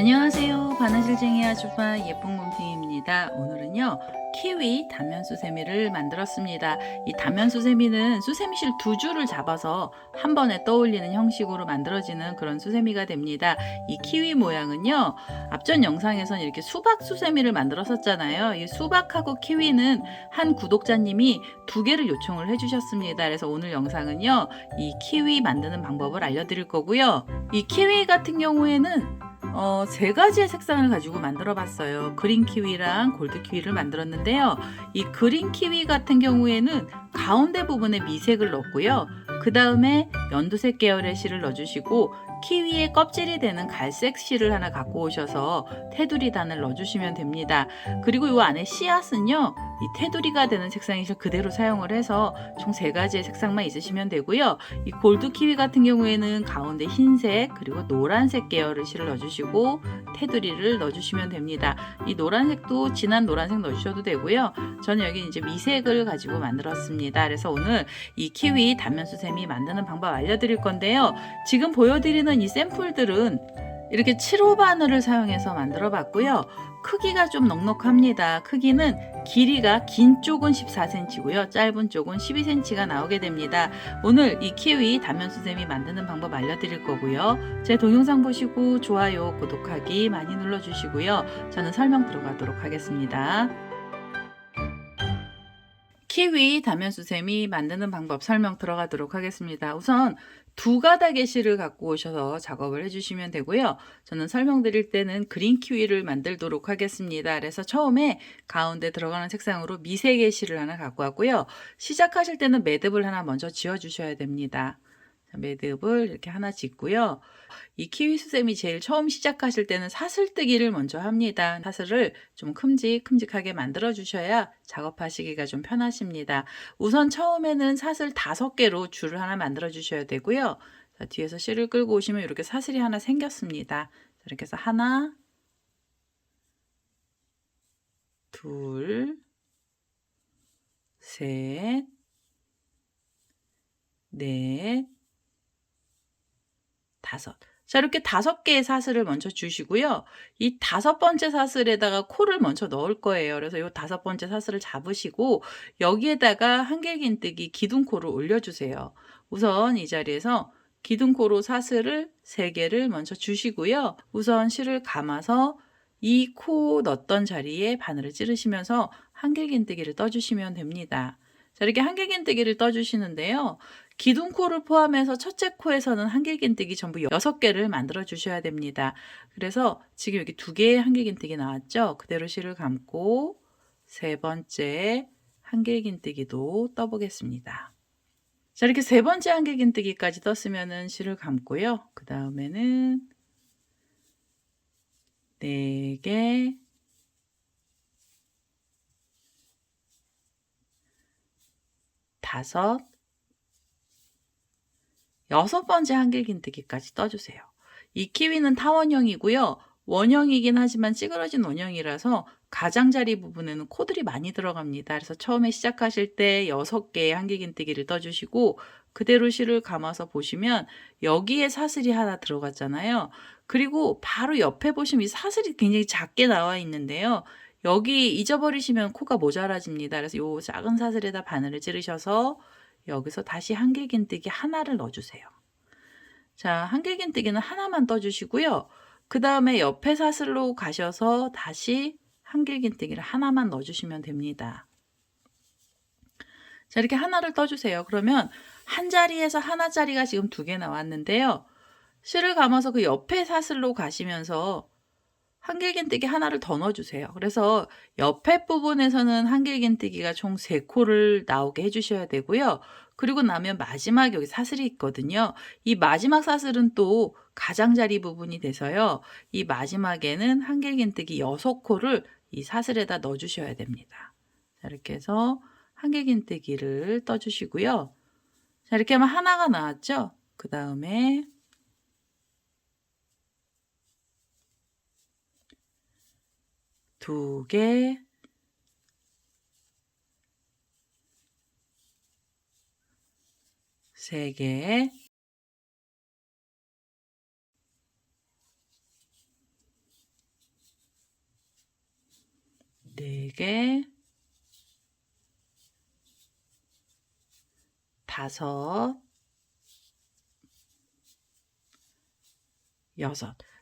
안녕하세요. 바느질쟁이 아줌마 예쁜 곰탱이입니다. 오늘은요 키위 단면 수세미를 만들었습니다. 이 단면 수세미는 수세미실 두 줄을 잡아서 한 번에 떠올리는 형식으로 만들어지는 그런 수세미가 됩니다. 이 키위 모양은요 앞전 영상에서는 이렇게 수박 수세미를 만들었었잖아요. 이 수박하고 키위는 한 구독자님이 두 개를 요청을 해주셨습니다. 그래서 오늘 영상은요 이 키위 만드는 방법을 알려드릴 거고요. 이 키위 같은 경우에는 세 가지의 색상을 가지고 만들어 봤어요. 그린 키위랑 골드 키위를 만들었는데요. 이 그린 키위 같은 경우에는 가운데 부분에 미색을 넣었고요. 그 다음에 연두색 계열의 실을 넣어주시고 키위의 껍질이 되는 갈색 실을 하나 갖고 오셔서 테두리 단을 넣어주시면 됩니다. 그리고 이 안에 씨앗은요. 이 테두리가 되는 색상의 실 그대로 사용을 해서 총 세 가지의 색상만 있으시면 되고요. 이 골드 키위 같은 경우에는 가운데 흰색 그리고 노란색 계열의 실을 넣어주시고 테두리를 넣어주시면 됩니다. 이 노란색도 진한 노란색 넣어주셔도 되고요. 저는 여기 이제 미색을 가지고 만들었습니다. 그래서 오늘 이 키위 단면 수세미 만드는 방법 알려드릴 건데요. 지금 보여드리는 이 샘플들은 이렇게 7호 바늘을 사용해서 만들어 봤고요. 크기가 좀 넉넉합니다. 크기는 길이가 긴 쪽은 14cm고요. 짧은 쪽은 12cm가 나오게 됩니다. 오늘 이 키위 단면 수세미 만드는 방법 알려드릴 거고요. 제 동영상 보시고 좋아요, 구독하기 많이 눌러주시고요. 저는 설명 들어가도록 하겠습니다. 키위 단면 수세미 만드는 방법 설명 들어가도록 하겠습니다. 우선 두 가닥의 실을 갖고 오셔서 작업을 해주시면 되고요. 저는 설명드릴 때는 그린 키위를 만들도록 하겠습니다. 그래서 처음에 가운데 들어가는 색상으로 미색의 실을 하나 갖고 왔고요. 시작하실 때는 매듭을 하나 먼저 지어 주셔야 됩니다. 매듭을 이렇게 하나 짓고요. 이 키위 수세미 제일 처음 시작하실 때는 사슬뜨기를 먼저 합니다. 사슬을 좀 큼직큼직하게 만들어 주셔야 작업하시기가 좀 편하십니다. 우선 처음에는 사슬 5개로 줄을 하나 만들어 주셔야 되고요. 자, 뒤에서 실을 끌고 오시면 이렇게 사슬이 하나 생겼습니다. 이렇게 해서 하나, 둘, 셋, 넷, 다섯. 자, 이렇게 5개의 사슬을 먼저 주시고요. 이 5번째 사슬에다가 코를 먼저 넣을 거예요. 그래서 이 5번째 사슬을 잡으시고 여기에다가 한길긴뜨기 기둥코를 올려주세요. 우선 이 자리에서 기둥코로 사슬을 3개를 먼저 주시고요. 우선 실을 감아서 이 코 넣었던 자리에 바늘을 찌르시면서 한길긴뜨기를 떠주시면 됩니다. 자, 이렇게 한길긴뜨기를 떠주시는데요. 기둥코를 포함해서 첫째 코에서는 한길긴뜨기 전부 6개를 만들어 주셔야 됩니다. 그래서 지금 여기 2개의 한길긴뜨기 나왔죠? 그대로 실을 감고 세 번째 한길긴뜨기도 떠보겠습니다. 자, 이렇게 세 번째 한길긴뜨기까지 떴으면은 실을 감고요. 그 다음에는 4개, 5, 6번째 한길긴뜨기까지 떠주세요. 이 키위는 타원형이고요. 원형이긴 하지만 찌그러진 원형이라서 가장자리 부분에는 코들이 많이 들어갑니다. 그래서 처음에 시작하실 때 6개의 한길긴뜨기를 떠주시고 그대로 실을 감아서 보시면 여기에 사슬이 하나 들어갔잖아요. 그리고 바로 옆에 보시면 이 사슬이 굉장히 작게 나와 있는데요. 여기 잊어버리시면 코가 모자라집니다. 그래서 이 작은 사슬에다 바늘을 찌르셔서 여기서 다시 한길긴뜨기 하나를 넣어주세요. 자, 한길긴뜨기는 하나만 떠주시고요. 그 다음에 옆에 사슬로 가셔서 다시 한길긴뜨기를 하나만 넣어주시면 됩니다. 자, 이렇게 하나를 떠주세요. 그러면 한 자리에서 하나짜리가 지금 2개 나왔는데요. 실을 감아서 그 옆에 사슬로 가시면서 한길긴뜨기 하나를 더 넣어주세요. 그래서 옆에 부분에서는 한길긴뜨기가 총 3코를 나오게 해주셔야 되고요. 그리고 나면 마지막 여기 사슬이 있거든요. 이 마지막 사슬은 또 가장자리 부분이 돼서요. 이 마지막에는 한길긴뜨기 6코를 이 사슬에다 넣어주셔야 됩니다. 자, 이렇게 해서 한길긴뜨기를 떠주시고요. 자, 이렇게 하면 하나가 나왔죠? 그 다음에 2개, 3개, 4개, 5, 6.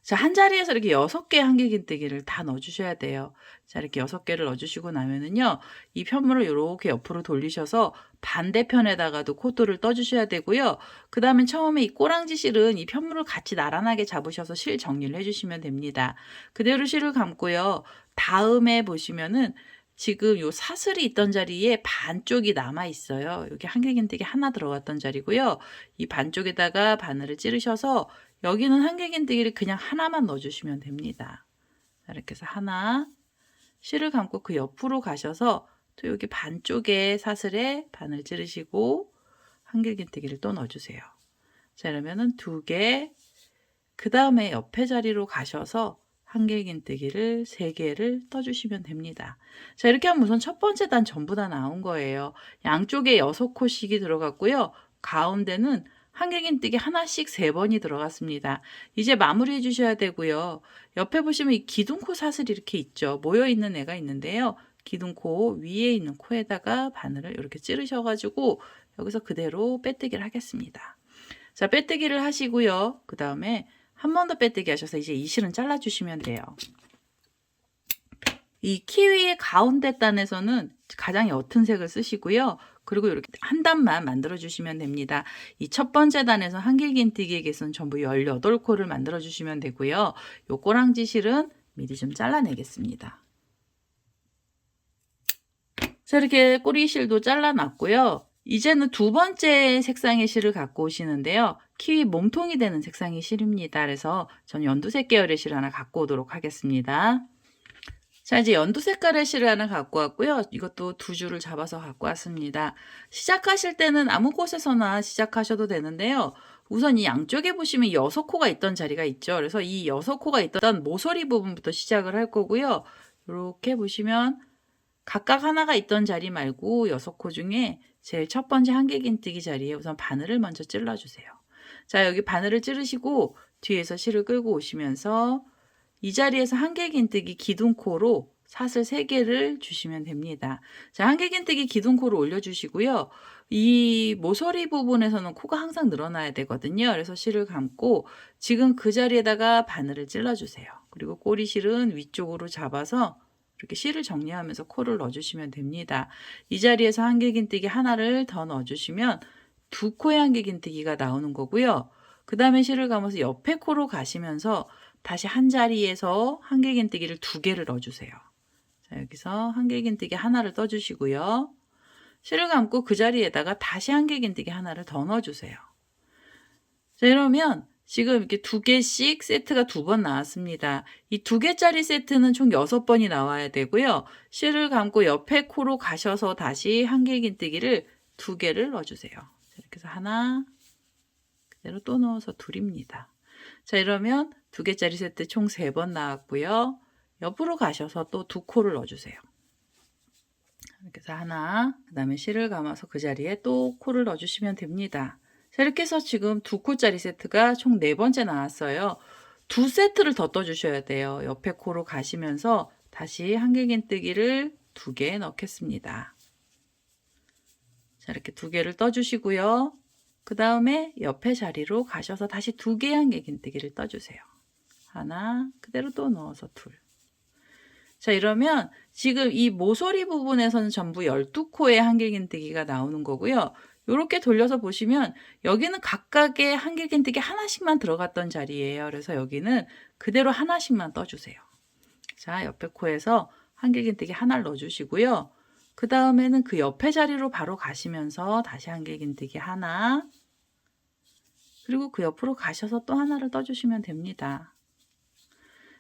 자, 한 자리에서 이렇게 6개 한길긴뜨기를 다 넣어주셔야 돼요. 자, 이렇게 6개를 넣어주시고 나면은요, 이 편물을 이렇게 옆으로 돌리셔서 반대편에다가도 코드를 떠주셔야 되고요. 그 다음에 처음에 이 꼬랑지 실은 이 편물을 같이 나란하게 잡으셔서 실 정리를 해주시면 됩니다. 그대로 실을 감고요. 다음에 보시면은 지금 요 사슬이 있던 자리에 반쪽이 남아 있어요. 여기 한길긴뜨기 하나 들어갔던 자리고요. 이 반쪽에다가 바늘을 찌르셔서 여기는 한길긴뜨기를 그냥 하나만 넣어주시면 됩니다. 이렇게 해서 하나, 실을 감고 그 옆으로 가셔서 또 여기 반쪽에 사슬에 바늘 찌르시고 한길긴뜨기를 또 넣어주세요. 자, 그러면은 2개, 그 다음에 옆에 자리로 가셔서 한길긴뜨기를 3개를 떠주시면 됩니다. 자, 이렇게 하면 우선 첫 번째 단 전부 다 나온 거예요. 양쪽에 6코씩이 들어갔고요. 가운데는 한길긴뜨기 하나씩 3번이 들어갔습니다. 이제 마무리 해주셔야 되고요. 옆에 보시면 이 기둥코 사슬이 이렇게 있죠. 모여있는 애가 있는데요. 기둥코 위에 있는 코에다가 바늘을 이렇게 찌르셔가지고 여기서 그대로 빼뜨기를 하겠습니다. 자, 빼뜨기를 하시고요. 그 다음에 한 번 더 빼뜨기 하셔서 이제 이 실은 잘라주시면 돼요. 이 키위의 가운데 단에서는 가장 옅은 색을 쓰시고요. 그리고 이렇게 한 단만 만들어 주시면 됩니다. 이 첫 번째 단에서 한길긴뜨기의 개수는 전부 18코를 만들어 주시면 되고요. 요 꼬랑지 실은 미리 좀 잘라내겠습니다. 자, 이렇게 꼬리실도 잘라놨고요. 이제는 두 번째 색상의 실을 갖고 오시는데요. 키위 몸통이 되는 색상의 실입니다. 그래서 전 연두색 계열의 실을 하나 갖고 오도록 하겠습니다. 자, 이제 연두 색깔의 실을 하나 갖고 왔고요. 이것도 2줄을 잡아서 갖고 왔습니다. 시작하실 때는 아무 곳에서나 시작하셔도 되는데요. 우선 이 양쪽에 보시면 6코가 있던 자리가 있죠. 그래서 이 6코가 있던 모서리 부분부터 시작을 할 거고요. 이렇게 보시면 각각 하나가 있던 자리 말고 6코 중에 제일 첫 번째 한길긴뜨기 자리에 우선 바늘을 먼저 찔러주세요. 자, 여기 바늘을 찌르시고 뒤에서 실을 끌고 오시면서 이 자리에서 한길긴뜨기 기둥코로 사슬 3개를 주시면 됩니다. 자, 한길긴뜨기 기둥코를 올려주시고요. 이 모서리 부분에서는 코가 항상 늘어나야 되거든요. 그래서 실을 감고 지금 그 자리에다가 바늘을 찔러주세요. 그리고 꼬리실은 위쪽으로 잡아서 이렇게 실을 정리하면서 코를 넣어주시면 됩니다. 이 자리에서 한길긴뜨기 하나를 더 넣어주시면 2코의 한길긴뜨기가 나오는 거고요. 그 다음에 실을 감아서 옆에 코로 가시면서 다시 한 자리에서 한길긴뜨기를 2개를 넣어주세요. 자, 여기서 한길긴뜨기 하나를 떠주시고요. 실을 감고 그 자리에다가 다시 한길긴뜨기 하나를 더 넣어주세요. 자, 이러면 지금 이렇게 2개씩 세트가 2번 나왔습니다. 이 2개짜리 세트는 총 6번이 나와야 되고요. 실을 감고 옆에 코로 가셔서 다시 한길긴뜨기를 2개를 넣어주세요. 이렇게 해서 하나, 그대로 또 넣어서 둘입니다. 자, 이러면 2개짜리 세트 총 3번 나왔고요. 옆으로 가셔서 또 2코를 넣어주세요. 이렇게 해서 하나, 그 다음에 실을 감아서 그 자리에 또 코를 넣어주시면 됩니다. 자, 이렇게 해서 지금 2코짜리 세트가 총 4번째 나왔어요. 2세트를 더 떠주셔야 돼요. 옆에 코로 가시면서 다시 한길긴뜨기를 2개 넣겠습니다. 자, 이렇게 2개를 떠주시고요. 그 다음에 옆에 자리로 가셔서 다시 2개의 한길긴뜨기를 떠주세요. 하나, 그대로 또 넣어서 둘. 자, 이러면 지금 이 모서리 부분에서는 전부 12코의 한길긴뜨기가 나오는 거고요. 이렇게 돌려서 보시면 여기는 각각의 한길긴뜨기 하나씩만 들어갔던 자리예요. 그래서 여기는 그대로 하나씩만 떠주세요. 자, 옆에 코에서 한길긴뜨기 하나를 넣어주시고요. 그 다음에는 그 옆에 자리로 바로 가시면서 다시 한길긴뜨기 하나, 그리고 그 옆으로 가셔서 또 하나를 떠주시면 됩니다.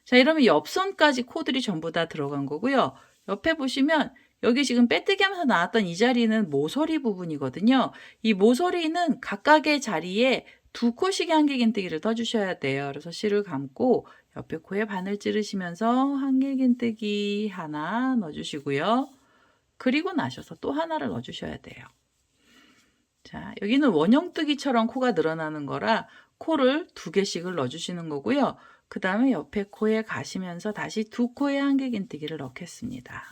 자, 이러면 옆선까지 코들이 전부 다 들어간 거고요. 옆에 보시면 여기 지금 빼뜨기 하면서 나왔던 이 자리는 모서리 부분이거든요. 이 모서리는 각각의 자리에 2코씩의 한길긴뜨기를 떠주셔야 돼요. 그래서 실을 감고 옆에 코에 바늘 찌르시면서 한길긴뜨기 하나 넣어주시고요. 그리고 나셔서 또 하나를 넣어주셔야 돼요. 자, 여기는 원형뜨기처럼 코가 늘어나는 거라 코를 2개씩을 넣어주시는 거고요. 그 다음에 옆에 코에 가시면서 다시 2코의 한길긴뜨기를 넣겠습니다.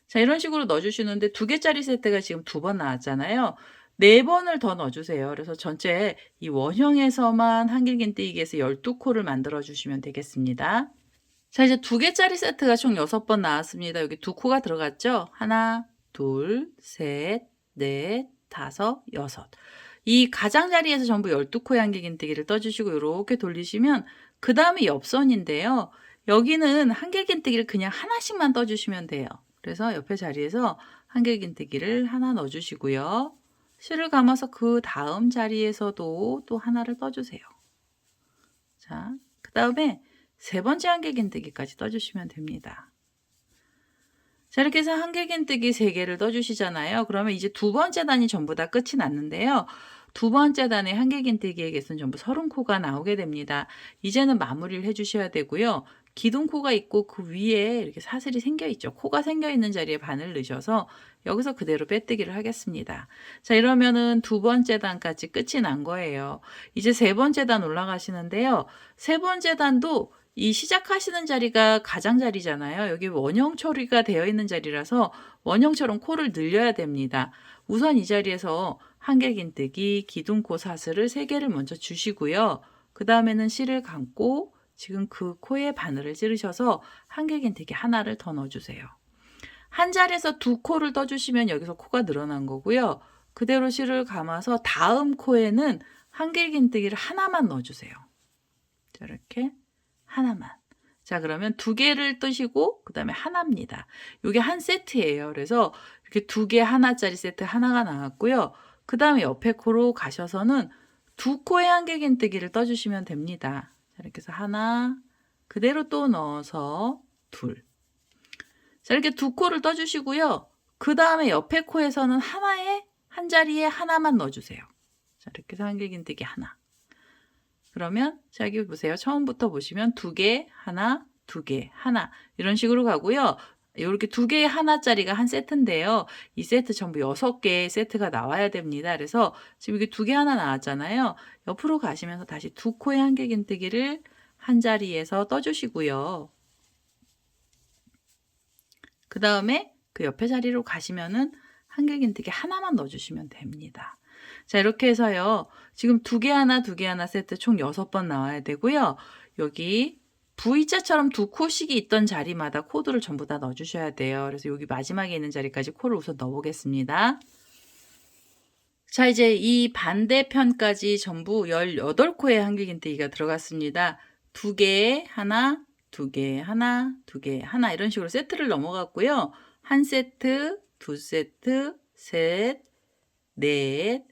자, 이런 식으로 넣어주시는데 2개짜리 세트가 지금 2번 나왔잖아요. 4번을 더 넣어주세요. 그래서 전체 이 원형에서만 한길긴뜨기에서 12코를 만들어 주시면 되겠습니다. 자, 이제 2개짜리 세트가 총 6번 나왔습니다. 여기 2코가 들어갔죠? 하나, 둘, 셋, 넷, 다섯, 여섯. 이 가장자리에서 전부 12코의 한길긴뜨기를 떠주시고 이렇게 돌리시면 그 다음에 옆선인데요. 여기는 한길긴뜨기를 그냥 하나씩만 떠주시면 돼요. 그래서 옆에 자리에서 한길긴뜨기를 하나 넣어주시고요. 실을 감아서 그 다음 자리에서도 또 하나를 떠주세요. 자, 그 다음에 3번째 한길긴뜨기까지 떠주시면 됩니다. 자, 이렇게 해서 한길긴뜨기 3개를 떠주시잖아요. 그러면 이제 2번째 단이 전부 다 끝이 났는데요. 2번째 단의 한길긴뜨기에게서는 전부 30코가 나오게 됩니다. 이제는 마무리를 해주셔야 되고요. 기둥코가 있고 그 위에 이렇게 사슬이 생겨있죠. 코가 생겨있는 자리에 바늘 넣으셔서 여기서 그대로 빼뜨기를 하겠습니다. 자, 이러면은 2번째 단까지 끝이 난 거예요. 이제 3번째 단 올라가시는데요. 3번째 단도 이 시작하시는 자리가 가장자리잖아요. 여기 원형 처리가 되어 있는 자리라서 원형처럼 코를 늘려야 됩니다. 우선 이 자리에서 한길긴뜨기, 기둥코 사슬을 3개를 먼저 주시고요. 그 다음에는 실을 감고 지금 그 코에 바늘을 찌르셔서 한길긴뜨기 하나를 더 넣어주세요. 한 자리에서 2코를 떠주시면 여기서 코가 늘어난 거고요. 그대로 실을 감아서 다음 코에는 한길긴뜨기를 하나만 넣어주세요. 자, 이렇게 하나만. 자, 그러면 2개를 뜨시고 그 다음에 하나입니다. 이게 한 세트예요. 그래서 이렇게 2개 하나짜리 세트 하나가 나왔고요. 그 다음에 옆에 코로 가셔서는 2코의 한길긴뜨기를 떠주시면 됩니다. 자, 이렇게 해서 하나, 그대로 또 넣어서 둘. 자, 이렇게 2코를 떠주시고요. 그 다음에 옆에 코에서는 한 자리에 하나만 넣어주세요. 자, 이렇게 해서 한길긴뜨기 하나. 그러면 자, 여기 보세요. 처음부터 보시면 2개, 하나, 2개, 하나 이런 식으로 가고요. 이렇게 2개 하나짜리가 한 세트인데요. 이 세트 전부 6개의 세트가 나와야 됩니다. 그래서 지금 이게 2개 하나 나왔잖아요. 옆으로 가시면서 다시 2코의 한길긴뜨기를 한 자리에서 떠주시고요. 그 다음에 그 옆에 자리로 가시면은 한길긴뜨기 하나만 넣어주시면 됩니다. 자, 이렇게 해서요. 지금 2개 하나, 2개 하나 세트 총 6번 나와야 되고요. 여기 V자처럼 2코씩이 있던 자리마다 코드를 전부 다 넣어주셔야 돼요. 그래서 여기 마지막에 있는 자리까지 코를 우선 넣어보겠습니다. 자, 이제 이 반대편까지 전부 18코의 한길긴뜨기가 들어갔습니다. 2개, 하나, 2개, 하나, 2개, 하나 이런 식으로 세트를 넘어갔고요. 한 세트, 2세트, 셋, 넷,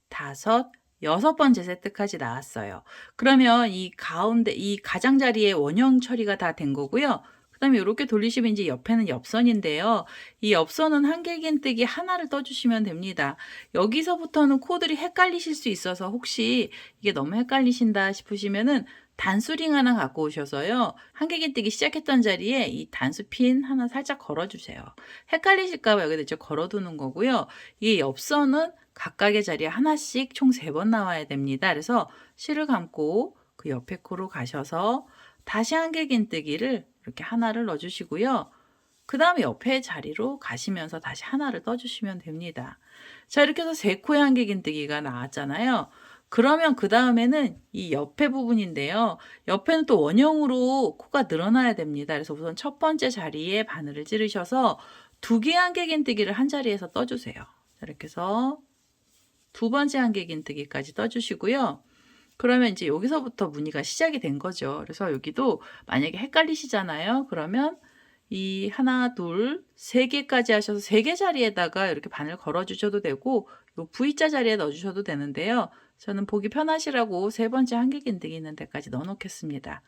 다섯, 6번째 세트까지 나왔어요. 그러면 이 가운데 이 가장자리에 원형 처리가 다 된 거고요. 그 다음에 이렇게 돌리시면 이제 옆에는 옆선인데요. 이 옆선은 한길긴뜨기 하나를 떠주시면 됩니다. 여기서부터는 코들이 헷갈리실 수 있어서 혹시 이게 너무 헷갈리신다 싶으시면은 단수링 하나 갖고 오셔서요. 한길긴뜨기 시작했던 자리에 이 단수 핀 하나 살짝 걸어주세요. 헷갈리실까봐 여기다 이제 걸어두는 거고요. 이 옆선은 각각의 자리에 하나씩 총 3번 나와야 됩니다. 그래서 실을 감고 그 옆에 코로 가셔서 다시 한길긴뜨기를 이렇게 하나를 넣어주시고요. 그 다음에 옆에 자리로 가시면서 다시 하나를 떠주시면 됩니다. 자, 이렇게 해서 3코의 한길긴뜨기가 나왔잖아요. 그러면 그 다음에는 이 옆에 부분인데요. 옆에는 또 원형으로 코가 늘어나야 됩니다. 그래서 우선 첫 번째 자리에 바늘을 찌르셔서 2개의 한길긴뜨기를 한 자리에서 떠주세요. 자, 이렇게 해서 2번째 한길긴뜨기까지 떠주시고요. 그러면 이제 여기서부터 무늬가 시작이 된 거죠. 그래서 여기도 만약에 헷갈리시잖아요. 그러면 이 하나, 둘, 3개까지 하셔서 3개 자리에다가 이렇게 바늘 걸어 주셔도 되고 요 V자 자리에 넣어 주셔도 되는데요. 저는 보기 편하시라고 3번째 한길긴뜨기 있는 데까지 넣어 놓겠습니다.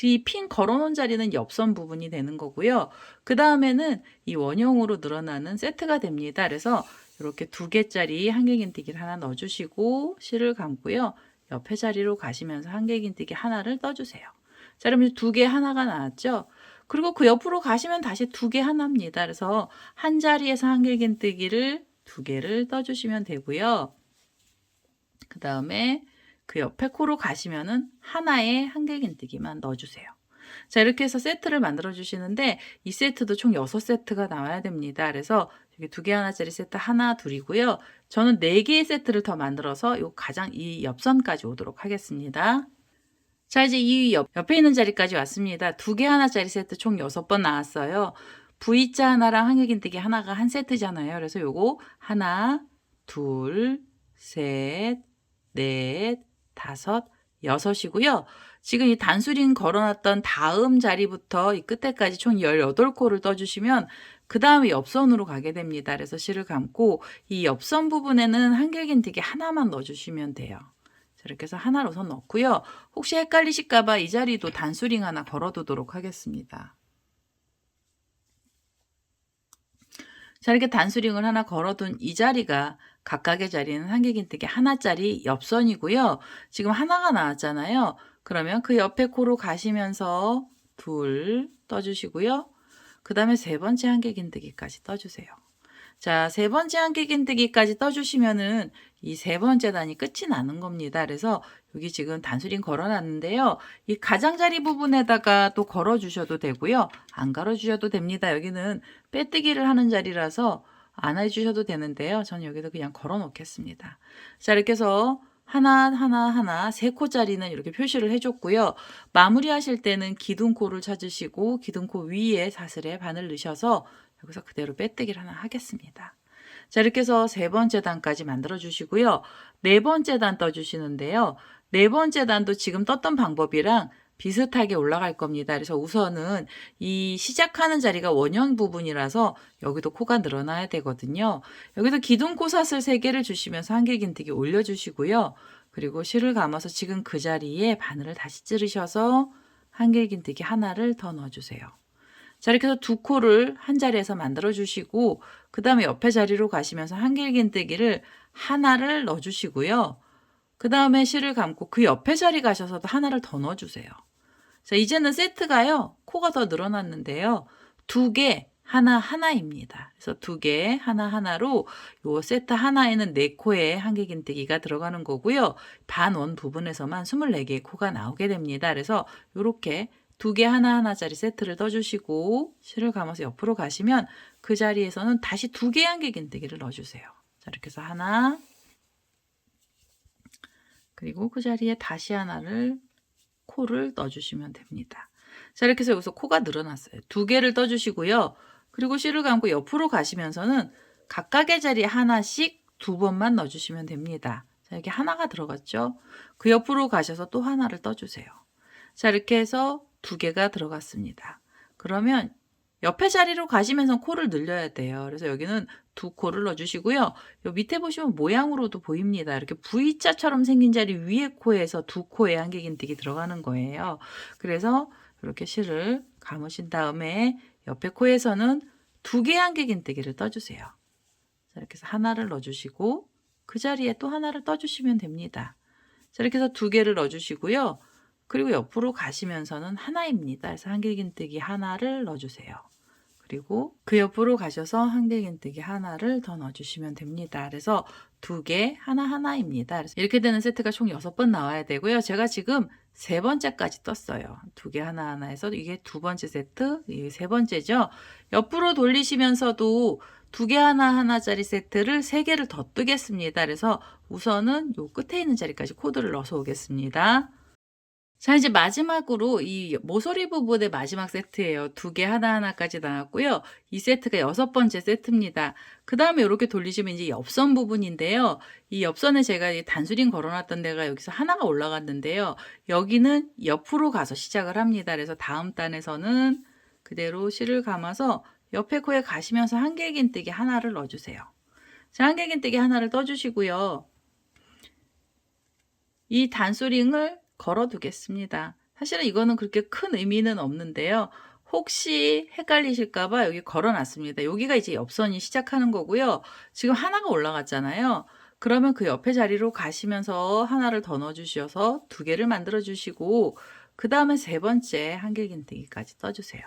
이 핀 걸어 놓은 자리는 옆선 부분이 되는 거고요. 그 다음에는 이 원형으로 늘어나는 세트가 됩니다. 그래서 이렇게 2개짜리 한길긴뜨기를 하나 넣어 주시고 실을 감고요. 옆에 자리로 가시면서 한길긴뜨기 하나를 떠주세요. 자, 그러면 2개 하나가 나왔죠? 그리고 그 옆으로 가시면 다시 2개 하나입니다. 그래서 한 자리에서 한길긴뜨기를 2개를 떠주시면 되고요. 그 다음에 그 옆에 코로 가시면은 하나의 한길긴뜨기만 넣어주세요. 자, 이렇게 해서 세트를 만들어 주시는데 이 세트도 총 6세트가 나와야 됩니다. 그래서 여기 2개 하나짜리 세트 하나, 둘이고요. 저는 4개의 세트를 더 만들어서 요 가장 이 옆선까지 오도록 하겠습니다. 자, 이제 이 옆에 있는 자리까지 왔습니다. 2개 하나짜리 세트 총 6번 나왔어요. V자 하나랑 한길긴뜨기 하나가 한 세트잖아요. 그래서 요거 하나, 둘, 셋, 넷, 다섯, 여섯이고요. 지금 이 단수링 걸어놨던 다음 자리부터 이 끝에까지 총 18코를 떠주시면 그 다음에 옆선으로 가게 됩니다. 그래서 실을 감고 이 옆선 부분에는 한길긴뜨기 하나만 넣어주시면 돼요. 자, 이렇게 해서 하나를 우선 넣고요. 혹시 헷갈리실까봐 이 자리도 단수링 하나 걸어두도록 하겠습니다. 자, 이렇게 단수링을 하나 걸어둔 이 자리가 각각의 자리는 한길긴뜨기 하나짜리 옆선이고요. 지금 하나가 나왔잖아요. 그러면 그 옆에 코로 가시면서 둘 떠주시고요. 그 다음에 세 번째 한길긴뜨기까지 떠주세요. 자, 세 번째 한길긴뜨기까지 떠주시면은 이 세 번째 단이 끝이 나는 겁니다. 그래서 여기 지금 단수링 걸어놨는데요. 이 가장자리 부분에다가 또 걸어주셔도 되고요. 안 걸어주셔도 됩니다. 여기는 빼뜨기를 하는 자리라서 안 해주셔도 되는데요. 저는 여기도 그냥 걸어 놓겠습니다. 자, 이렇게 해서 하나, 하나, 하나, 3코짜리는 이렇게 표시를 해줬고요. 마무리 하실 때는 기둥코를 찾으시고 기둥코 위에 사슬에 바늘 넣으셔서 여기서 그대로 빼뜨기를 하나 하겠습니다. 자, 이렇게 해서 세 번째 단까지 만들어 주시고요. 네 번째 단 떠주시는데요. 네 번째 단도 지금 떴던 방법이랑 비슷하게 올라갈 겁니다. 그래서 우선은 이 시작하는 자리가 원형 부분이라서 여기도 코가 늘어나야 되거든요. 여기도 기둥코 사슬 3개를 주시면서 한길긴뜨기 올려주시고요. 그리고 실을 감아서 지금 그 자리에 바늘을 다시 찌르셔서 한길긴뜨기 하나를 더 넣어주세요. 자, 이렇게 해서 2코를 한 자리에서 만들어 주시고 그 다음에 옆에 자리로 가시면서 한길긴뜨기를 하나를 넣어주시고요. 그 다음에 실을 감고 그 옆에 자리 가셔서도 하나를 더 넣어주세요. 자, 이제는 세트가요. 코가 더 늘어났는데요. 2개, 하나, 하나입니다. 그래서 2개, 하나, 하나로 요 세트 하나에는 4코의 한길긴뜨기가 들어가는 거고요. 반원 부분에서만 24개의 코가 나오게 됩니다. 그래서 요렇게 2개 하나하나짜리 세트를 떠주시고 실을 감아서 옆으로 가시면 그 자리에서는 다시 2개의 한길긴뜨기를 넣어주세요. 자, 이렇게 해서 하나, 그리고 그 자리에 다시 하나를 코를 넣어주시면 됩니다. 자, 이렇게 해서 여기서 코가 늘어났어요. 2개를 떠주시고요. 그리고 실을 감고 옆으로 가시면서는 각각의 자리에 하나씩 2번만 넣어주시면 됩니다. 자, 여기 하나가 들어갔죠? 그 옆으로 가셔서 또 하나를 떠주세요. 자, 이렇게 해서 2개가 들어갔습니다. 그러면 옆에 자리로 가시면서 코를 늘려야 돼요. 그래서 여기는 2코를 넣어주시고요. 요 밑에 보시면 모양으로도 보입니다. 이렇게 V자처럼 생긴 자리 위에 코에서 2코의 한길긴뜨기 들어가는 거예요. 그래서 이렇게 실을 감으신 다음에 옆에 코에서는 2개의 한길긴뜨기를 떠주세요. 자, 이렇게 해서 하나를 넣어주시고 그 자리에 또 하나를 떠주시면 됩니다. 자, 이렇게 해서 2개를 넣어주시고요. 그리고 옆으로 가시면서는 하나입니다. 그래서 한길긴뜨기 하나를 넣어주세요. 그리고 그 옆으로 가셔서 한길긴뜨기 하나를 더 넣어주시면 됩니다. 그래서 2개, 하나하나입니다. 그래서 이렇게 되는 세트가 총 6번 나와야 되고요. 제가 지금 3번째까지 떴어요. 2개 하나하나에서 이게 2번째 세트, 이게 3번째죠. 옆으로 돌리시면서도 2개 하나하나짜리 세트를 3개를 더 뜨겠습니다. 그래서 우선은 요 끝에 있는 자리까지 코드를 넣어서 오겠습니다. 자, 이제 마지막으로 이 모서리 부분의 마지막 세트예요. 2개 하나하나까지 나왔고요. 이 세트가 6번째 세트입니다. 그 다음에 이렇게 돌리시면 이제 옆선 부분인데요. 이 옆선에 제가 이 단수링 걸어놨던 데가 여기서 하나가 올라갔는데요. 여기는 옆으로 가서 시작을 합니다. 그래서 다음 단에서는 그대로 실을 감아서 옆에 코에 가시면서 한길긴뜨기 하나를 넣어주세요. 자, 한길긴뜨기 하나를 떠주시고요. 이 단수링을 걸어두겠습니다. 사실은 이거는 그렇게 큰 의미는 없는데요. 혹시 헷갈리실까봐 여기 걸어놨습니다. 여기가 이제 옆선이 시작하는 거고요. 지금 하나가 올라갔잖아요. 그러면 그 옆에 자리로 가시면서 하나를 더 넣어주셔서 2개를 만들어 주시고 그 다음에 3번째 한길긴뜨기까지 떠주세요.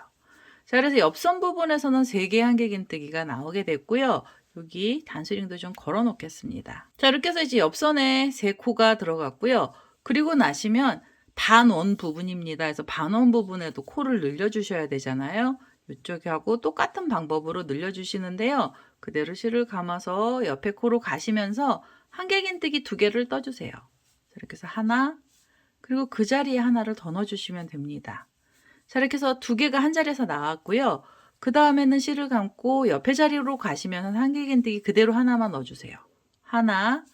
자, 그래서 옆선 부분에서는 3개의 한길긴뜨기가 나오게 됐고요. 여기 단수링도 좀 걸어 놓겠습니다. 자, 이렇게 해서 이제 옆선에 3코가 들어갔고요. 그리고 나시면 반원 부분입니다. 그래서 반원 부분에도 코를 늘려주셔야 되잖아요. 이쪽에 하고 똑같은 방법으로 늘려주시는데요. 그대로 실을 감아서 옆에 코로 가시면서 한길긴뜨기 2개를 떠주세요. 이렇게 해서 하나, 그리고 그 자리에 하나를 더 넣어주시면 됩니다. 자, 이렇게 해서 2개가 한 자리에서 나왔고요. 그 다음에는 실을 감고 옆에 자리로 가시면 한길긴뜨기 그대로 하나만 넣어주세요. 하나,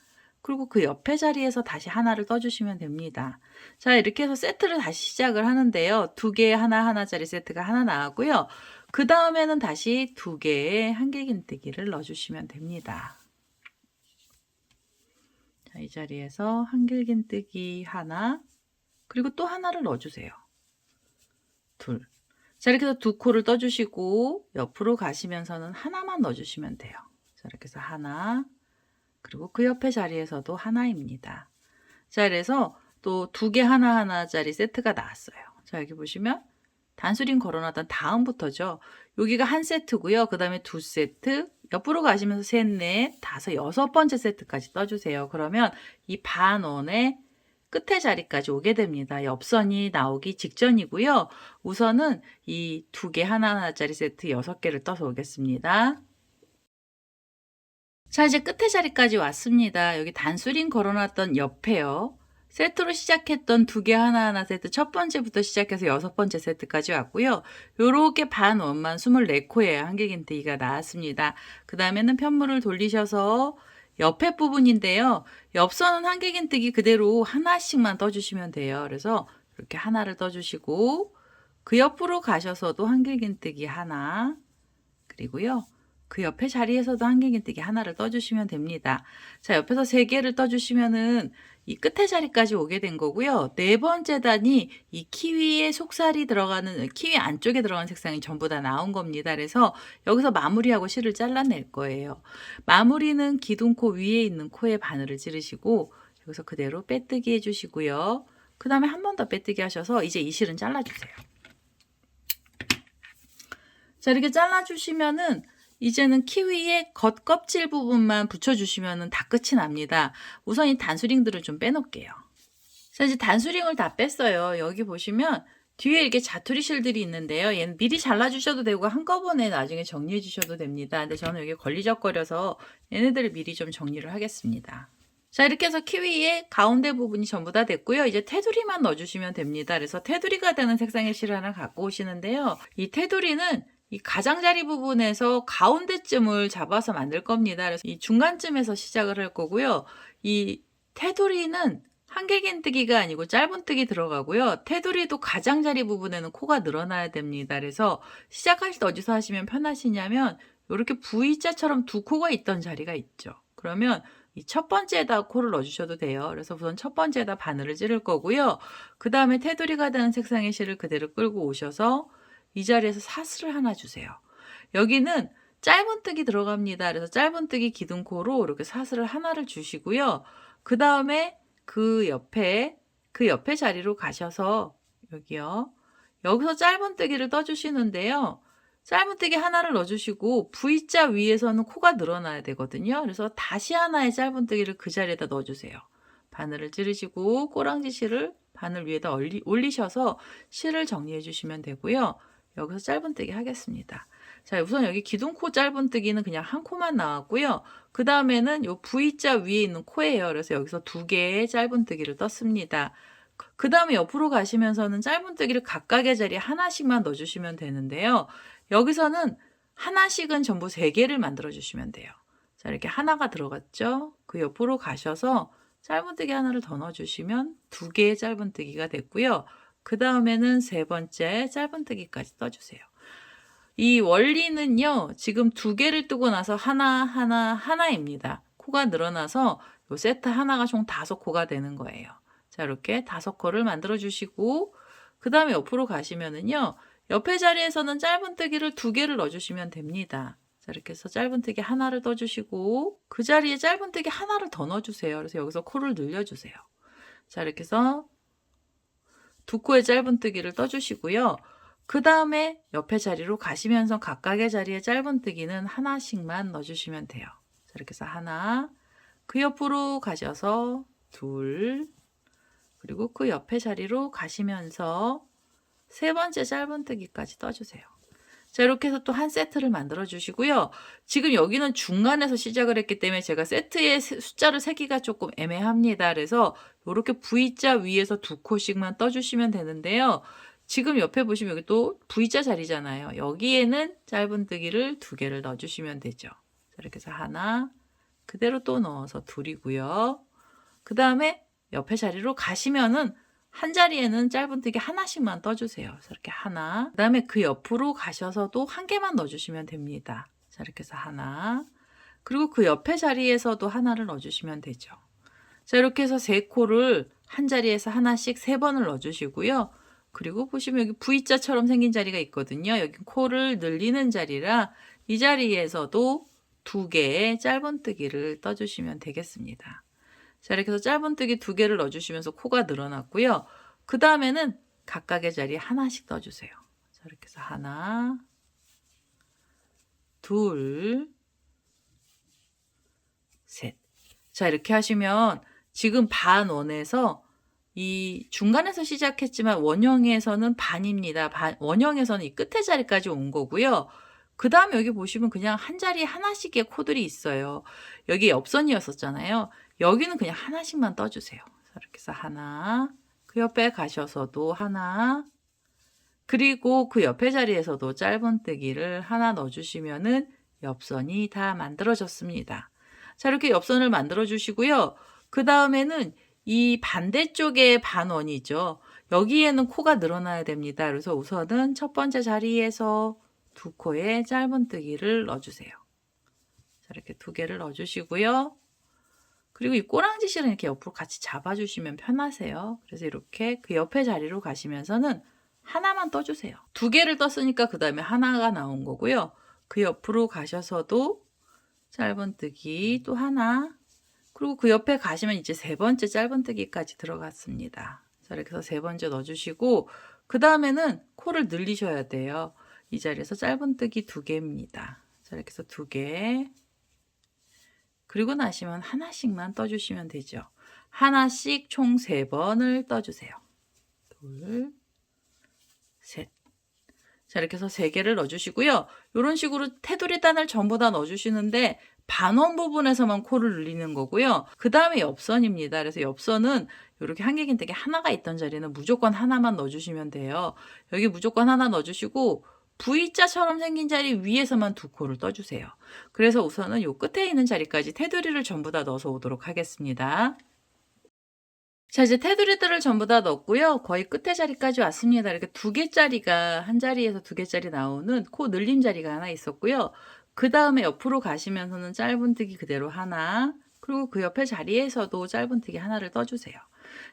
그리고 그 옆에 자리에서 다시 하나를 떠주시면 됩니다. 자, 이렇게 해서 세트를 다시 시작을 하는데요. 2개 하나짜리 세트가 하나 나왔고요. 그 다음에는 다시 2개의 한길긴뜨기를 넣어주시면 됩니다. 자, 이 자리에서 한길긴뜨기 하나, 그리고 또 하나를 넣어주세요. 둘. 자, 이렇게 해서 2코를 떠주시고 옆으로 가시면서는 하나만 넣어주시면 돼요. 자, 이렇게 해서 하나, 그리고 그 옆에 자리에서도 하나입니다. 자, 그래서 또 2개 하나짜리 세트가 나왔어요. 자, 여기 보시면 단수링 걸어놨던 다음부터죠. 여기가 한 세트고요. 그 다음에 2세트, 옆으로 가시면서 셋, 넷, 다섯, 6번째 세트까지 떠주세요. 그러면 이 반원의 끝에 자리까지 오게 됩니다. 옆선이 나오기 직전이고요. 우선은 이 2개 하나짜리 세트 6개를 떠서 오겠습니다. 자, 이제 끝에 자리까지 왔습니다. 여기 단수링 걸어놨던 옆에요. 세트로 시작했던 2개 하나하나 세트 첫 번째부터 시작해서 6번째 세트까지 왔고요. 요렇게 반원만 24코에 한길긴뜨기가 나왔습니다. 그 다음에는 편물을 돌리셔서 옆에 부분인데요. 옆선은 한길긴뜨기 그대로 하나씩만 떠주시면 돼요. 그래서 이렇게 하나를 떠주시고 그 옆으로 가셔서도 한길긴뜨기 하나, 그리고요. 그 옆에 자리에서도 한길긴뜨기 하나를 떠주시면 됩니다. 자, 옆에서 3개를 떠주시면은 이 끝에 자리까지 오게 된 거고요. 4번째 단이 이 키위에 속살이 들어가는, 키위 안쪽에 들어가는 색상이 전부 다 나온 겁니다. 그래서 여기서 마무리하고 실을 잘라낼 거예요. 마무리는 기둥코 위에 있는 코에 바늘을 찌르시고 여기서 그대로 빼뜨기 해주시고요. 그 다음에 한 번 더 빼뜨기 하셔서 이제 이 실은 잘라주세요. 자, 이렇게 잘라주시면은 이제는 키위의 겉껍질 부분만 붙여주시면 다 끝이 납니다. 우선 이 단수링들을 좀 빼놓을게요. 자, 이제 단수링을 다 뺐어요. 여기 보시면 뒤에 이렇게 자투리 실들이 있는데요. 얘는 미리 잘라주셔도 되고 한꺼번에 나중에 정리해 주셔도 됩니다. 근데 저는 여기 걸리적거려서 얘네들을 미리 좀 정리를 하겠습니다. 자, 이렇게 해서 키위의 가운데 부분이 전부 다 됐고요. 이제 테두리만 넣어주시면 됩니다. 그래서 테두리가 되는 색상의 실을 하나 갖고 오시는데요. 이 테두리는 이 가장자리 부분에서 가운데쯤을 잡아서 만들 겁니다. 그래서 이 중간쯤에서 시작을 할 거고요. 이 테두리는 한길긴뜨기가 아니고 짧은뜨기 들어가고요. 테두리도 가장자리 부분에는 코가 늘어나야 됩니다. 그래서 시작하실 때 어디서 하시면 편하시냐면 이렇게 V자처럼 2코가 있던 자리가 있죠. 그러면 이 첫 번째에다 코를 넣어주셔도 돼요. 그래서 우선 첫 번째에다 바늘을 찌를 거고요. 그 다음에 테두리가 되는 색상의 실을 그대로 끌고 오셔서 이 자리에서 사슬을 하나 주세요. 여기는 짧은뜨기 들어갑니다. 그래서 짧은뜨기 기둥코로 이렇게 사슬을 하나를 주시고요. 그 다음에 그 옆에 자리로 가셔서 여기요. 여기서 짧은뜨기를 떠주시는데요. 짧은뜨기 하나를 넣어주시고 V자 위에서는 코가 늘어나야 되거든요. 그래서 다시 하나의 짧은뜨기를 그 자리에다 넣어주세요. 바늘을 찌르시고 꼬랑지 실을 바늘 위에다 올리셔서 실을 정리해 주시면 되고요. 여기서 짧은뜨기 하겠습니다. 자, 우선 여기 기둥코 짧은뜨기는 그냥 한 코만 나왔고요. 그 다음에는 요 V자 위에 있는 코예요. 그래서 여기서 2개의 짧은뜨기를 떴습니다. 그 다음에 옆으로 가시면서는 짧은뜨기를 각각의 자리에 하나씩만 넣어주시면 되는데요. 여기서는 하나씩은 전부 3개를 만들어 주시면 돼요. 자, 이렇게 하나가 들어갔죠? 그 옆으로 가셔서 짧은뜨기 하나를 더 넣어주시면 2개의 짧은뜨기가 됐고요. 그 다음에는 3번째 짧은뜨기까지 떠주세요. 이 원리는요, 지금 2개를 뜨고 나서 하나입니다. 코가 늘어나서 요 세트 하나가 총 5코가 되는 거예요. 자, 이렇게 5코를 만들어 주시고, 그 다음에 옆으로 가시면은요, 옆에 자리에서는 짧은뜨기를 2개를 넣어주시면 됩니다. 자, 이렇게 해서 짧은뜨기 하나를 떠주시고, 그 자리에 짧은뜨기 하나를 더 넣어주세요. 그래서 여기서 코를 늘려주세요. 자, 이렇게 해서 2코의 짧은뜨기를 떠주시고요. 그 다음에 옆에 자리로 가시면서 각각의 자리에 짧은뜨기는 하나씩만 넣어주시면 돼요. 자, 이렇게 해서 하나, 그 옆으로 가셔서 둘, 그리고 그 옆에 자리로 가시면서 세 번째 짧은뜨기까지 떠주세요. 자, 이렇게 해서 또 한 세트를 만들어 주시고요. 지금 여기는 중간에서 시작을 했기 때문에 제가 세트의 숫자를 세기가 조금 애매합니다. 그래서 이렇게 V자 위에서 2코씩만 떠주시면 되는데요. 지금 옆에 보시면 여기 또 V자 자리잖아요. 여기에는 짧은뜨기를 2개를 넣어주시면 되죠. 자, 이렇게 해서 하나, 그대로 또 넣어서 둘이고요. 그 다음에 옆에 자리로 가시면은 한 자리에는 짧은뜨기 하나씩만 떠주세요. 그래서 이렇게 하나, 그 다음에 그 옆으로 가셔서도 한 개만 넣어주시면 됩니다. 자, 이렇게 해서 하나, 그리고 그 옆에 자리에서도 하나를 넣어주시면 되죠. 자, 이렇게 해서 3코를 한 자리에서 하나씩 3번을 넣어주시고요. 그리고 보시면 여기 V자처럼 생긴 자리가 있거든요. 여기 코를 늘리는 자리라 이 자리에서도 2개의 짧은뜨기를 떠주시면 되겠습니다. 자, 이렇게 해서 짧은뜨기 2개를 넣어주시면서 코가 늘어났고요. 그 다음에는 각각의 자리에 하나씩 떠주세요. 자, 이렇게 해서 하나, 둘, 셋. 자, 이렇게 하시면 지금 반원에서 이 중간에서 시작했지만 원형에서는 반입니다. 원형에서는 이 끝에 자리까지 온 거고요. 그 다음에 여기 보시면 그냥 한 자리에 하나씩의 코들이 있어요. 여기 옆선이었었잖아요. 여기는 그냥 하나씩만 떠주세요. 이렇게 해서 하나, 그 옆에 가셔서도 하나, 그리고 그 옆에 자리에서도 짧은뜨기를 하나 넣어주시면은 옆선이 다 만들어졌습니다. 자, 이렇게 옆선을 만들어 주시고요. 그 다음에는 이 반대쪽에 반원이죠. 여기에는 코가 늘어나야 됩니다. 그래서 우선은 첫 번째 자리에서 2코의 짧은뜨기를 넣어주세요. 자, 이렇게 2개를 넣어주시고요. 그리고 이 꼬랑지 실은 이렇게 옆으로 같이 잡아주시면 편하세요. 그래서 이렇게 그 옆에 자리로 가시면서는 하나만 떠주세요. 2개를 떴으니까 그 다음에 하나가 나온 거고요. 그 옆으로 가셔서도 짧은뜨기 또 하나, 그리고 그 옆에 가시면 이제 3번째 짧은뜨기까지 들어갔습니다. 자, 이렇게 해서 3번째 넣어주시고 그 다음에는 코를 늘리셔야 돼요. 이 자리에서 짧은뜨기 2개입니다. 자, 이렇게 해서 2개, 그리고 나시면 하나씩만 떠주시면 되죠. 하나씩 총 3번을 떠주세요. 둘, 셋. 자, 이렇게 해서 3개를 넣어주시고요. 이런 식으로 테두리 단을 전부 다 넣어주시는데 반원 부분에서만 코를 늘리는 거고요. 그 다음에 옆선입니다. 그래서 옆선은 이렇게 한길긴뜨기 하나가 있던 자리는 무조건 하나만 넣어주시면 돼요. 여기 무조건 하나 넣어주시고 V자처럼 생긴 자리 위에서만 2코를 떠주세요. 그래서 우선은 이 끝에 있는 자리까지 테두리를 전부 다 넣어서 오도록 하겠습니다. 자, 이제 테두리들을 전부 다 넣었고요. 거의 끝에 자리까지 왔습니다. 이렇게 2개짜리가 한 자리에서 2개짜리 나오는 코 늘림 자리가 하나 있었고요. 그 다음에 옆으로 가시면서는 짧은뜨기 그대로 하나, 그리고 그 옆에 자리에서도 짧은뜨기 하나를 떠주세요.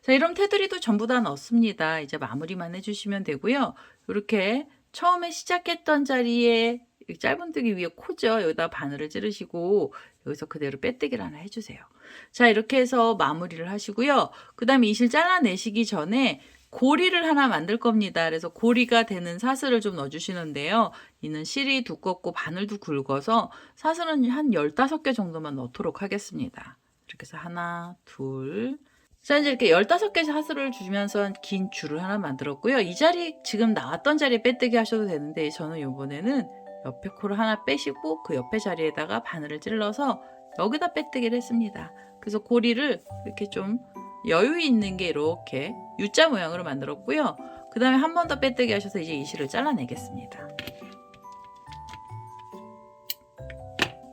자, 이런 테두리도 전부 다 넣었습니다. 이제 마무리만 해주시면 되고요. 이렇게 처음에 시작했던 자리에 짧은뜨기 위에 코죠. 여기다 바늘을 찌르시고 여기서 그대로 빼뜨기를 하나 해주세요. 자, 이렇게 해서 마무리를 하시고요. 그 다음에 이 실 잘라내시기 전에 고리를 하나 만들 겁니다. 그래서 고리가 되는 사슬을 좀 넣어주시는데요. 이는 실이 두껍고 바늘도 굵어서 사슬은 한 15개 정도만 넣도록 하겠습니다. 이렇게 해서 하나, 둘. 자, 이제 이렇게 15개 사슬을 주면서 긴 줄을 하나 만들었고요. 이 자리, 지금 나왔던 자리에 빼뜨기 하셔도 되는데, 저는 이번에는 옆에 코를 하나 빼시고 그 옆에 자리에다가 바늘을 찔러서 여기다 빼뜨기를 했습니다. 그래서 고리를 이렇게 좀 여유 있는 게 이렇게 U자 모양으로 만들었고요. 그 다음에 한 번 더 빼뜨기 하셔서 이제 이 실을 잘라내겠습니다.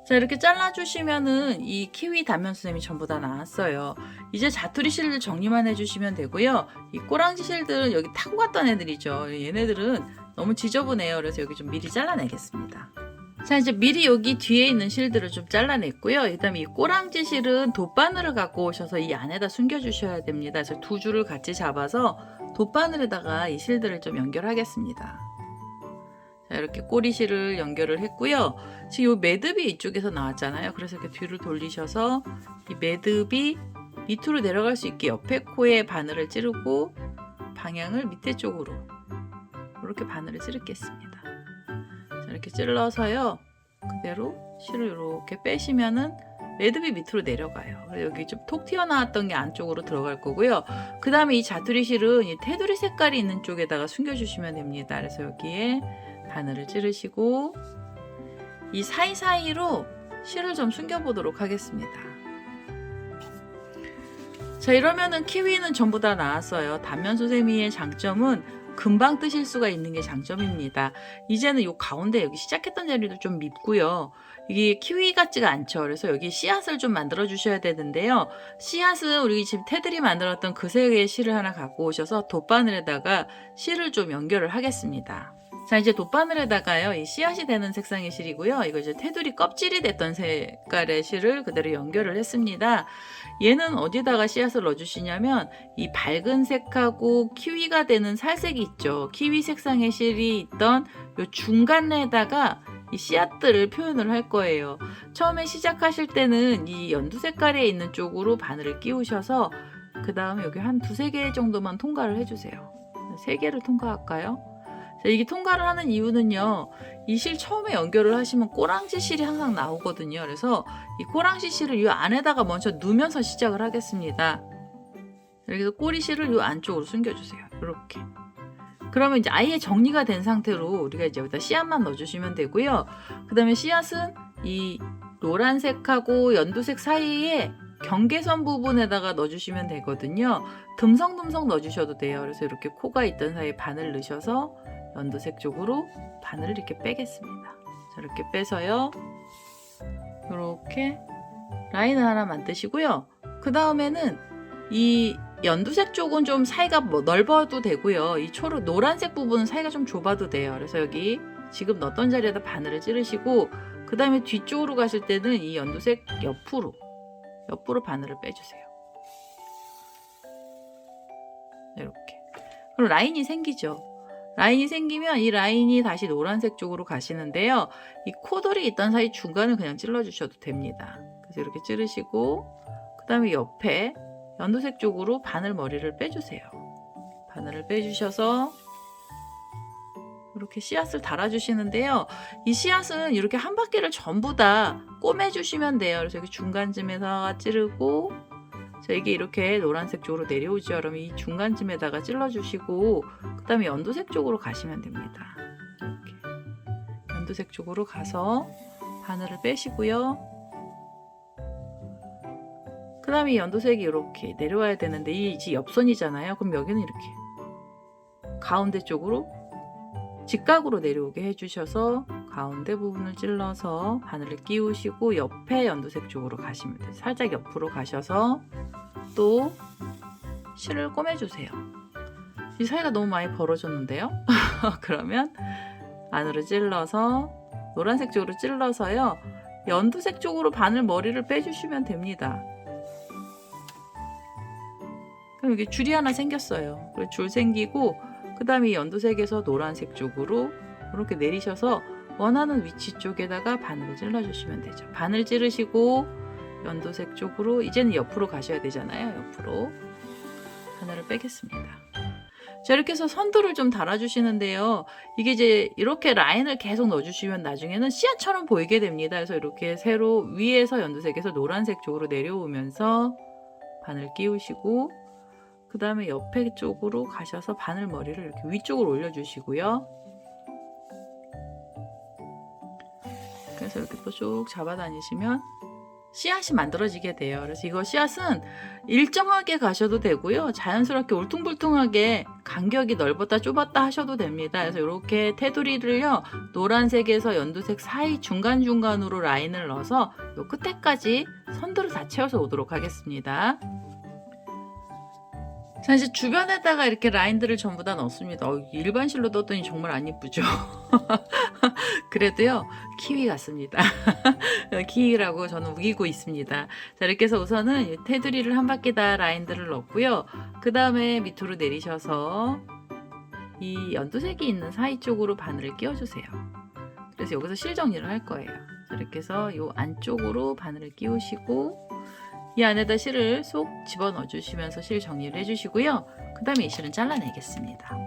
자, 이렇게 잘라주시면은 이 키위 단면수셈이 전부 다 나왔어요. 이제 자투리 실들 정리만 해주시면 되고요. 이 꼬랑지 실들은 여기 타고 갔던 애들이죠. 얘네들은 너무 지저분해요. 그래서 여기 좀 미리 잘라내겠습니다. 자, 이제 미리 여기 뒤에 있는 실들을 좀 잘라냈고요. 그다음에 이 꼬랑지 실은 돗바늘을 갖고 오셔서 이 안에다 숨겨주셔야 됩니다. 그래서 2줄을 같이 잡아서 돗바늘에다가 이 실들을 좀 연결하겠습니다. 자, 이렇게 꼬리실을 연결을 했고요. 지금 이 매듭이 이쪽에서 나왔잖아요. 그래서 이렇게 뒤로 돌리셔서 이 매듭이 밑으로 내려갈 수 있게 옆에 코에 바늘을 찌르고 방향을 밑에 쪽으로 이렇게 바늘을 찌르겠습니다. 자, 이렇게 찔러서요. 그대로 실을 이렇게 빼시면은 매듭이 밑으로 내려가요. 여기 좀 톡 튀어나왔던 게 안쪽으로 들어갈 거고요. 그 다음에 이 자투리 실은 이 테두리 색깔이 있는 쪽에다가 숨겨주시면 됩니다. 그래서 여기에 바늘을 찌르시고 이 사이사이로 실을 좀 숨겨보도록 하겠습니다. 자, 이러면은 키위는 전부 다 나왔어요. 단면 수세미의 장점은 금방 뜨실 수가 있는 게 장점입니다. 이제는 요 가운데 여기 시작했던 자리도 좀 밉고요. 이게 키위 같지가 않죠. 그래서 여기 씨앗을 좀 만들어 주셔야 되는데요. 씨앗은 우리 지금 테두리 만들었던 그 세 개의 실을 하나 갖고 오셔서 돗바늘에다가 실을 좀 연결을 하겠습니다. 자, 이제 돗바늘에다가요, 이 씨앗이 되는 색상의 실이고요. 이거 이제 테두리 껍질이 됐던 색깔의 실을 그대로 연결을 했습니다. 얘는 어디다가 씨앗을 넣어주시냐면 이 밝은 색하고 키위가 되는 살색이 있죠. 키위 색상의 실이 있던 요 중간에다가 이 씨앗들을 표현을 할 거예요. 처음에 시작하실 때는 이 연두 색깔에 있는 쪽으로 바늘을 끼우셔서 그 다음에 여기 한 두세 개 정도만 통과를 해주세요. 세 개를 통과할까요? 자, 이게 통과를 하는 이유는요, 이 실 처음에 연결을 하시면 꼬랑지 실이 항상 나오거든요. 그래서 이 꼬랑지 실을 이 안에다가 먼저 넣으면서 시작을 하겠습니다. 여기서 꼬리 실을 이 안쪽으로 숨겨주세요. 이렇게. 그러면 이제 아예 정리가 된 상태로 우리가 이제 여기다 씨앗만 넣어주시면 되고요. 그 다음에 씨앗은 이 노란색하고 연두색 사이에 경계선 부분에다가 넣어주시면 되거든요. 듬성듬성 넣어주셔도 돼요. 그래서 이렇게 코가 있던 사이에 바늘 넣으셔서 연두색 쪽으로 바늘을 이렇게 빼겠습니다. 자, 이렇게 빼서요. 이렇게 라인을 하나 만드시고요. 그 다음에는 이 연두색 쪽은 좀 사이가 넓어도 되고요. 이 노란색 부분은 사이가 좀 좁아도 돼요. 그래서 여기 지금 넣었던 자리에다 바늘을 찌르시고 그 다음에 뒤쪽으로 가실 때는 이 연두색 옆으로 바늘을 빼주세요. 이렇게. 그럼 라인이 생기죠. 라인이 생기면 이 라인이 다시 노란색 쪽으로 가시는데요. 이 코돌이 있던 사이 중간을 그냥 찔러주셔도 됩니다. 그래서 이렇게 찌르시고 그 다음에 옆에 연두색 쪽으로 바늘 머리를 빼주세요. 바늘을 빼주셔서 이렇게 씨앗을 달아주시는데요. 이 씨앗은 이렇게 한 바퀴를 전부 다 꼬매주시면 돼요. 그래서 여기 중간쯤에다가 찌르고 자, 이게 이렇게 노란색 쪽으로 내려오죠. 그러면 이 중간쯤에다가 찔러주시고 그 다음에 연두색 쪽으로 가시면 됩니다. 이렇게 연두색 쪽으로 가서 바늘을 빼시고요. 그 다음에 연두색이 이렇게 내려와야 되는데 이 이제 옆선이잖아요. 그럼 여기는 이렇게 가운데 쪽으로 직각으로 내려오게 해주셔서 가운데 부분을 찔러서 바늘을 끼우시고 옆에 연두색 쪽으로 가시면 돼요. 살짝 옆으로 가셔서 또 실을 꼬매주세요. 이 사이가 너무 많이 벌어졌는데요. 그러면 안으로 찔러서 노란색 쪽으로 찔러서요. 연두색 쪽으로 바늘 머리를 빼주시면 됩니다. 그럼 여기 줄이 하나 생겼어요. 줄 생기고 그 다음에 연두색에서 노란색 쪽으로 이렇게 내리셔서 원하는 위치 쪽에다가 바늘을 찔러주시면 되죠. 바늘 찌르시고 연두색 쪽으로 이제는 옆으로 가셔야 되잖아요. 옆으로 바늘을 빼겠습니다. 자, 이렇게 해서 선두를 좀 달아주시는데요. 이게 이제 이렇게 라인을 계속 넣어주시면 나중에는 씨앗처럼 보이게 됩니다. 그래서 이렇게 세로 위에서 연두색에서 노란색 쪽으로 내려오면서 바늘 끼우시고 그 다음에 옆에 쪽으로 가셔서 바늘 머리를 이렇게 위쪽으로 올려주시고요. 그래서 이렇게 또 쭉 잡아 다니시면 씨앗이 만들어지게 돼요. 그래서 이거 씨앗은 일정하게 가셔도 되고요. 자연스럽게 울퉁불퉁하게 간격이 넓었다 좁았다 하셔도 됩니다. 그래서 이렇게 테두리를요. 노란색에서 연두색 사이 중간중간으로 라인을 넣어서 요 끝에까지 선두를 다 채워서 오도록 하겠습니다. 자, 이제 주변에다가 이렇게 라인들을 전부 다 넣습니다. 일반 실로 넣었더니 정말 안 예쁘죠? 그래도요, 키위 같습니다. 키위라고 저는 우기고 있습니다. 자, 이렇게 해서 우선은 테두리를 한 바퀴 다 라인들을 넣고요. 그 다음에 밑으로 내리셔서 이 연두색이 있는 사이 쪽으로 바늘을 끼워주세요. 그래서 여기서 실 정리를 할 거예요. 자, 이렇게 해서 이 안쪽으로 바늘을 끼우시고 이 안에다 실을 쏙 집어넣어 주시면서 실 정리를 해주시고요. 그 다음에 이 실은 잘라내겠습니다.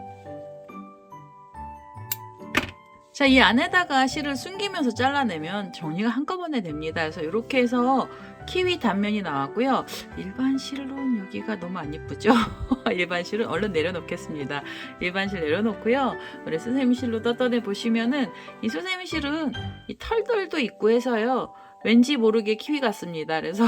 자, 이 안에다가 실을 숨기면서 잘라내면 정리가 한꺼번에 됩니다. 그래서 이렇게 해서 키위 단면이 나왔고요. 일반 실은 여기가 너무 안 예쁘죠? 일반 실은 얼른 내려놓겠습니다. 일반 실 내려놓고요. 우리 수세미 실로 뜯어내 보시면은 이 수세미 실은 이 털들도 있고 해서요. 왠지 모르게 키위 같습니다. 그래서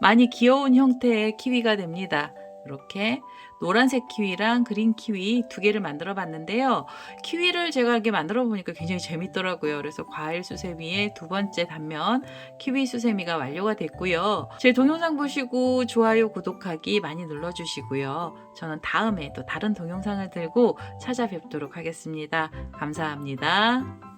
많이 귀여운 형태의 키위가 됩니다. 이렇게 노란색 키위랑 그린 키위 두 개를 만들어 봤는데요. 키위를 제가 이렇게 만들어 보니까 굉장히 재밌더라고요. 그래서 과일 수세미의 두 번째 단면 키위 수세미가 완료가 됐고요. 제 동영상 보시고 좋아요, 구독하기 많이 눌러주시고요. 저는 다음에 또 다른 동영상을 들고 찾아뵙도록 하겠습니다. 감사합니다.